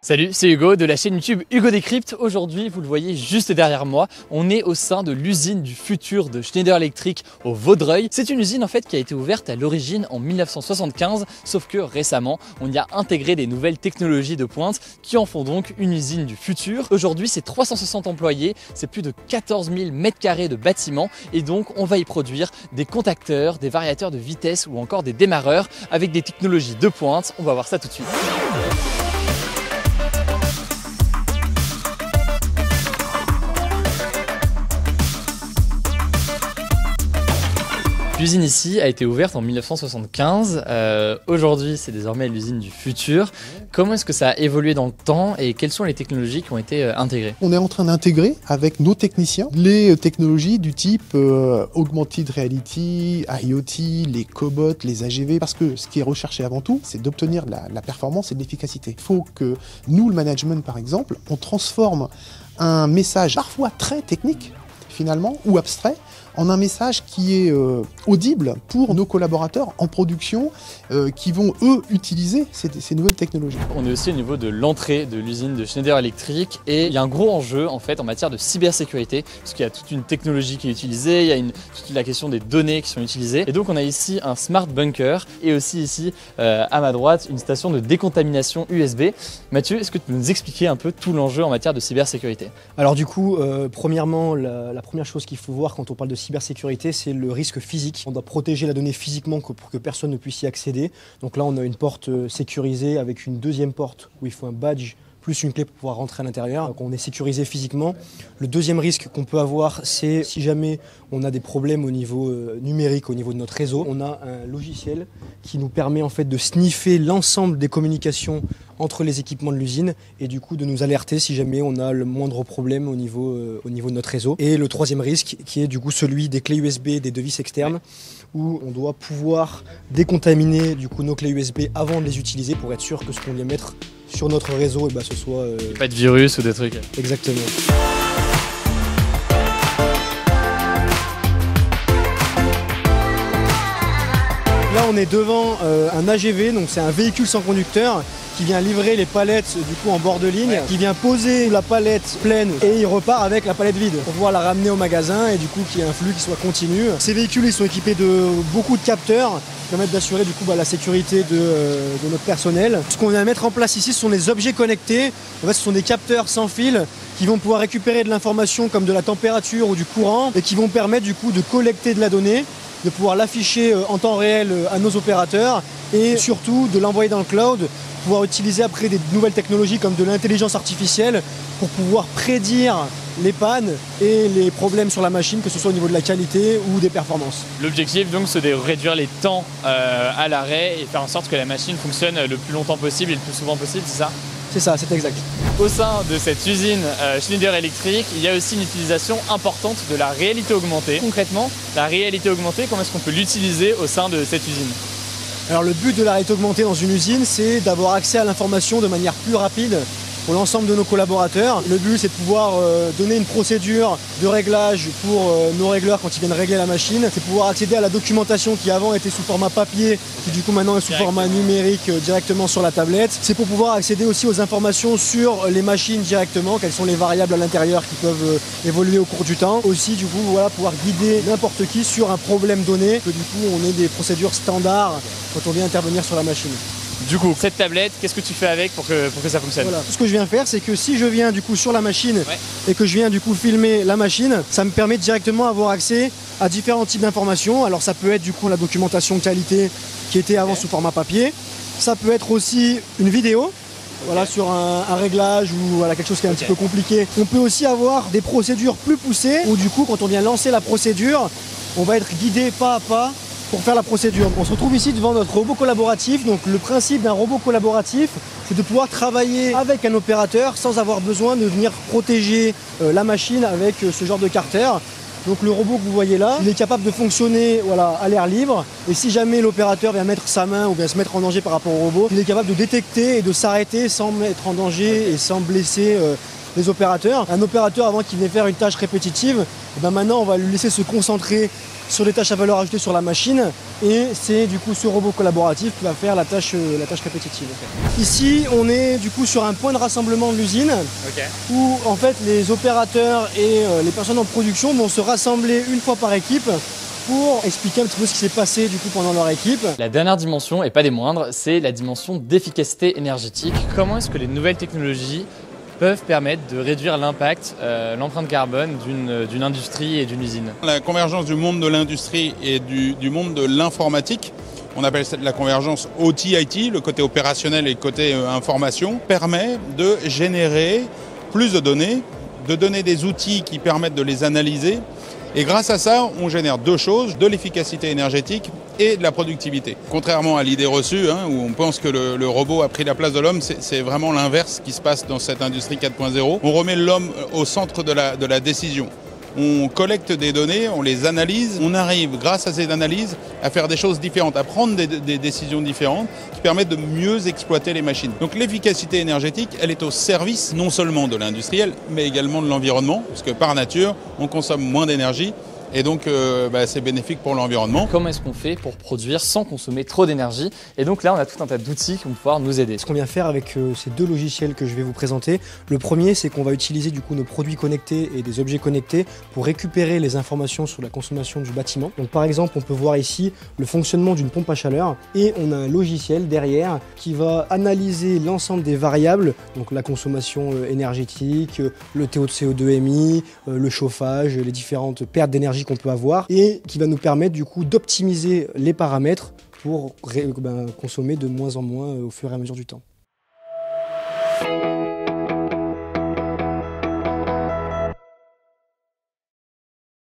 Salut, c'est Hugo de la chaîne YouTube Hugo Décrypte. Aujourd'hui, vous le voyez juste derrière moi, on est au sein de l'usine du futur de Schneider Electric au Vaudreuil. C'est une usine en fait qui a été ouverte à l'origine en 1975, sauf que récemment, on y a intégré des nouvelles technologies de pointe qui en font donc une usine du futur. Aujourd'hui, c'est 360 employés, c'est plus de 14 000 m² de bâtiment et donc on va y produire des contacteurs, des variateurs de vitesse ou encore des démarreurs avec des technologies de pointe. On va voir ça tout de suite. L'usine ici a été ouverte en 1975. Aujourd'hui, c'est désormais l'usine du futur. Comment est-ce que ça a évolué dans le temps et quelles sont les technologies qui ont été intégrées? On est en train d'intégrer avec nos techniciens les technologies du type Augmented Reality, IoT, les cobots, les AGV, parce que ce qui est recherché avant tout, c'est d'obtenir la performance et de l'efficacité. Il faut que nous, le management par exemple, on transforme un message parfois très technique, finalement, ou abstrait, en un message qui est audible pour nos collaborateurs en production qui vont, eux, utiliser ces nouvelles technologies. On est aussi au niveau de l'entrée de l'usine de Schneider Electric et il y a un gros enjeu en fait en matière de cybersécurité parce qu'il y a toute une technologie qui est utilisée, il y a toute la question des données qui sont utilisées et donc on a ici un smart bunker et aussi ici à ma droite une station de décontamination USB. Mathieu, est-ce que tu peux nous expliquer un peu tout l'enjeu en matière de cybersécurité? Alors du coup, premièrement, la première chose qu'il faut voir quand on parle de cybersécurité, c'est le risque physique. On doit protéger la donnée physiquement pour que personne ne puisse y accéder. Donc là, on a une porte sécurisée avec une deuxième porte où il faut un badge plus une clé pour pouvoir rentrer à l'intérieur. Donc on est sécurisé physiquement. Le deuxième risque qu'on peut avoir, c'est si jamais on a des problèmes au niveau numérique, au niveau de notre réseau, on a un logiciel qui nous permet en fait de sniffer l'ensemble des communications entre les équipements de l'usine et du coup de nous alerter si jamais on a le moindre problème au niveau de notre réseau. Et le troisième risque qui est du coup celui des clés USB, des devices externes où on doit pouvoir décontaminer du coup nos clés USB avant de les utiliser pour être sûr que ce qu'on vient mettre sur notre réseau, et ce soit... Pas de virus ou des trucs. Exactement. Là, on est devant un AGV, donc c'est un véhicule sans conducteur qui vient livrer les palettes du coup en bord de ligne, qui vient poser la palette pleine et il repart avec la palette vide pour pouvoir la ramener au magasin et du coup qu'il y ait un flux qui soit continu. Ces véhicules ils sont équipés de beaucoup de capteurs qui permettent d'assurer du coup la sécurité de notre personnel. Ce qu'on vient de mettre en place ici ce sont des objets connectés. En fait ce sont des capteurs sans fil qui vont pouvoir récupérer de l'information comme de la température ou du courant et qui vont permettre du coup de collecter de la donnée, de pouvoir l'afficher en temps réel à nos opérateurs et surtout de l'envoyer dans le cloud, pouvoir utiliser après des nouvelles technologies comme de l'intelligence artificielle pour pouvoir prédire les pannes et les problèmes sur la machine, que ce soit au niveau de la qualité ou des performances. L'objectif donc c'est de réduire les temps à l'arrêt et faire en sorte que la machine fonctionne le plus longtemps possible et le plus souvent possible, c'est ça? C'est ça, c'est exact. Au sein de cette usine Schneider Electric, il y a aussi une utilisation importante de la réalité augmentée. Concrètement, la réalité augmentée, comment est-ce qu'on peut l'utiliser au sein de cette usine? Alors le but de la réalité augmentée dans une usine, c'est d'avoir accès à l'information de manière plus rapide pour l'ensemble de nos collaborateurs. Le but, c'est de pouvoir donner une procédure de réglage pour nos régleurs quand ils viennent régler la machine. C'est pouvoir accéder à la documentation qui avant était sous format papier, qui du coup maintenant est sous format numérique directement sur la tablette. C'est pour pouvoir accéder aussi aux informations sur les machines directement, quelles sont les variables à l'intérieur qui peuvent évoluer au cours du temps. Aussi du coup voilà, pouvoir guider n'importe qui sur un problème donné, que du coup on ait des procédures standards quand on vient intervenir sur la machine. Du coup, cette tablette, qu'est-ce que tu fais avec pour que ça fonctionne? Voilà. Tout ce que je viens faire, c'est que si je viens du coup sur la machine et que je viens du coup filmer la machine, ça me permet directement d'avoir accès à différents types d'informations. Alors ça peut être du coup la documentation qualité qui était avant sous format papier. Ça peut être aussi une vidéo. Voilà, sur un réglage ou voilà, quelque chose qui est un petit peu compliqué. On peut aussi avoir des procédures plus poussées où du coup quand on vient lancer la procédure, on va être guidé pas à pas pour faire la procédure. On se retrouve ici devant notre robot collaboratif. Donc le principe d'un robot collaboratif, c'est de pouvoir travailler avec un opérateur sans avoir besoin de venir protéger la machine avec ce genre de carter. Donc le robot que vous voyez là, il est capable de fonctionner voilà, à l'air libre. Et si jamais l'opérateur vient mettre sa main ou vient se mettre en danger par rapport au robot, il est capable de détecter et de s'arrêter sans mettre en danger et sans blesser les opérateurs. Un opérateur avant qui venait faire une tâche répétitive, et ben maintenant on va lui laisser se concentrer sur les tâches à valeur ajoutée sur la machine et c'est du coup ce robot collaboratif qui va faire la tâche répétitive. Ici on est du coup sur un point de rassemblement de l'usine où en fait les opérateurs et les personnes en production vont se rassembler une fois par équipe pour expliquer un petit peu ce qui s'est passé du coup pendant leur équipe. La dernière dimension, et pas des moindres, c'est la dimension d'efficacité énergétique. Comment est-ce que les nouvelles technologies peuvent permettre de réduire l'impact, l'empreinte carbone d'une industrie et d'une usine? La convergence du monde de l'industrie et du monde de l'informatique, on appelle ça la convergence OT-IT, le côté opérationnel et le côté information, permet de générer plus de donner des outils qui permettent de les analyser. Et grâce à ça, on génère deux choses, de l'efficacité énergétique et de la productivité. Contrairement à l'idée reçue, où on pense que le robot a pris la place de l'homme, c'est vraiment l'inverse qui se passe dans cette industrie 4.0. On remet l'homme au centre de la décision. On collecte des données, on les analyse, on arrive grâce à ces analyses à faire des choses différentes, à prendre des décisions différentes qui permettent de mieux exploiter les machines. Donc l'efficacité énergétique, elle est au service non seulement de l'industriel, mais également de l'environnement, parce que par nature, on consomme moins d'énergie. Et donc, c'est bénéfique pour l'environnement. Comment est-ce qu'on fait pour produire sans consommer trop d'énergie? Et donc là, on a tout un tas d'outils qui vont pouvoir nous aider. Ce qu'on vient faire avec ces deux logiciels que je vais vous présenter, le premier, c'est qu'on va utiliser du coup nos produits connectés et des objets connectés pour récupérer les informations sur la consommation du bâtiment. Donc par exemple, on peut voir ici le fonctionnement d'une pompe à chaleur et on a un logiciel derrière qui va analyser l'ensemble des variables, donc la consommation énergétique, le taux de CO2 émis, le chauffage, les différentes pertes d'énergie qu'on peut avoir et qui va nous permettre du coup d'optimiser les paramètres pour consommer de moins en moins au fur et à mesure du temps.